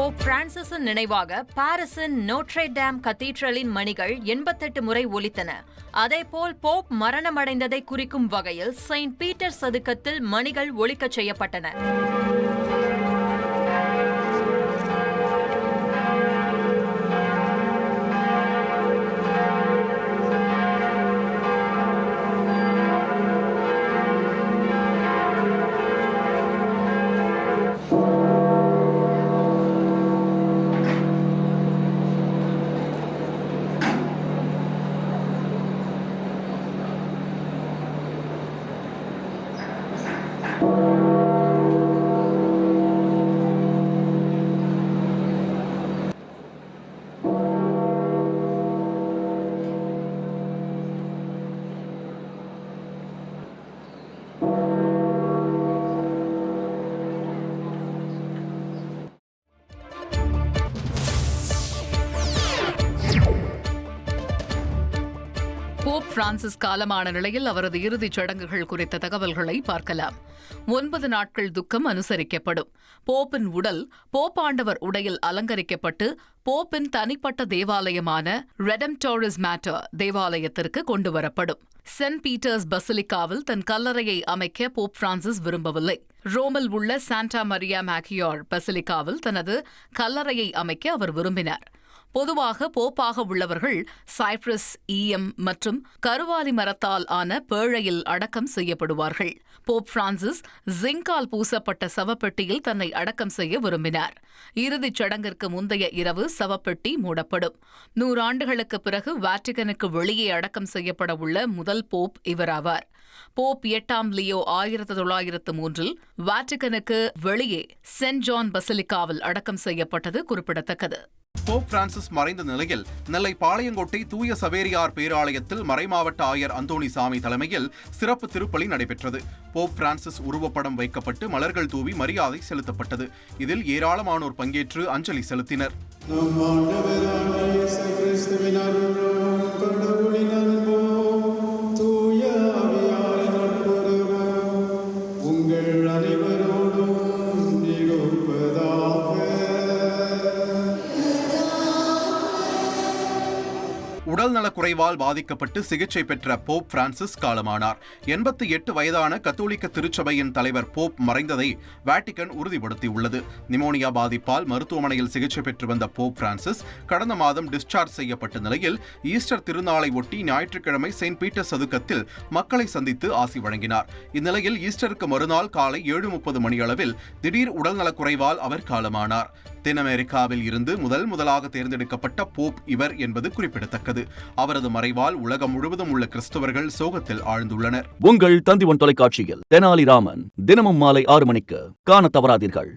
Pope பிரான்சிஸின் நினைவாக பாரிஸின் Notre Dame கத்தீட்ரலின் மணிகள் 88 முறை ஒலித்தன. அதேபோல் போப் மரணமடைந்ததை குறிக்கும் வகையில் செயின்ட் பீட்டர் சதுக்கத்தில் மணிகள் ஒலிக்கச் செய்யப்பட்டன. போப் பிரான்சிஸ் காலமான நிலையில் அவரது இறுதிச் சடங்குகள் குறித்த தகவல்களை பார்க்கலாம். 9 நாட்கள் துக்கம் அனுசரிக்கப்படும். போப்பின் உடல் போப்பாண்டவர் உடையில் அலங்கரிக்கப்பட்டு போப்பின் தனிப்பட்ட தேவாலயமான ரெடெம்டோரிஸ் மேட்டர் தேவாலயத்திற்கு கொண்டுவரப்படும். சென்ட் பீட்டர்ஸ் பசிலிக்காவில் தன் கல்லறையை அமைக்க போப் பிரான்சிஸ் விரும்பவில்லை. ரோமில் உள்ள சாண்டா மரியா மேக்கியோர் பசிலிக்காவில் தனது கல்லறையை அமைக்க அவர் விரும்பினார். பொதுவாக போப்பாக உள்ளவர்கள் சைப்ரஸ், ஈயம் மற்றும் கருவாலி மரத்தால் ஆன பேழையில் அடக்கம் செய்யப்படுவார்கள். போப் பிரான்சிஸ் ஜிங்கால் பூசப்பட்ட சவப்பெட்டியில் தன்னை அடக்கம் செய்ய விரும்பினார். இறுதிச் சடங்கிற்கு முந்தைய இரவு சவப்பெட்டி மூடப்படும். 100 ஆண்டுகளுக்கு பிறகு வாட்டிகனுக்கு வெளியே அடக்கம் செய்யப்பட உள்ள முதல் போப் இவராவார். போப் 8ஆம் லியோ 1903 வாட்டிகனுக்கு வெளியே சென்ட் ஜான் பசிலிக்காவில் அடக்கம் செய்யப்பட்டது குறிப்பிடத்தக்கது. போப் பிரான்சிஸ் மறைந்த நிலையில் நெல்லை பாளையங்கோட்டை தூய சவேரியார் பேராலயத்தில் மறைமாவட்ட ஆயர் அந்தோணி சாமி தலைமையில் சிறப்பு திருப்பலி நடைபெற்றது. போப் பிரான்சிஸ் உருவப்படம் வைக்கப்பட்டு மலர்கள் தூவி மரியாதை செலுத்தப்பட்டது. இதில் ஏராளமானோர் பங்கேற்று அஞ்சலி செலுத்தினர். உடல்நலக் குறைவால் பாதிக்கப்பட்டு சிகிச்சை பெற்ற போப் பிரான்சிஸ் காலமானார். 88 வயதான கத்தோலிக்க திருச்சபையின் தலைவர் போப் மறைந்ததை வாட்டிகன் உறுதிப்படுத்தியுள்ளது. நிமோனியா பாதிப்பால் மருத்துவமனையில் சிகிச்சை பெற்று வந்த போப் பிரான்சிஸ் கடந்த மாதம் டிஸ்சார்ஜ் செய்யப்பட்ட நிலையில் ஈஸ்டர் திருநாளை ஒட்டி ஞாயிற்றுக்கிழமை செயின்ட் பீட்டர் சதுக்கத்தில் மக்களை சந்தித்து ஆசி வழங்கினார். இந்நிலையில் ஈஸ்டருக்கு மறுநாள் காலை 7:30 மணியளவில் திடீர் உடல்நலக் குறைவால் அவர் காலமானார். தென் அமெரிக்காவில் இருந்து முதலாக தேர்ந்தெடுக்கப்பட்ட போப் இவர் என்பது குறிப்பிடத்தக்கது. அவரது மறைவால் உலகம் முழுவதும் உள்ள கிறிஸ்தவர்கள் சோகத்தில் ஆழ்ந்துள்ளனர். உங்கள் தந்திவன் தொலைக்காட்சியில் தெனாலிராமன் தினமும் மாலை 6 மணிக்கு காண தவறாதீர்கள்.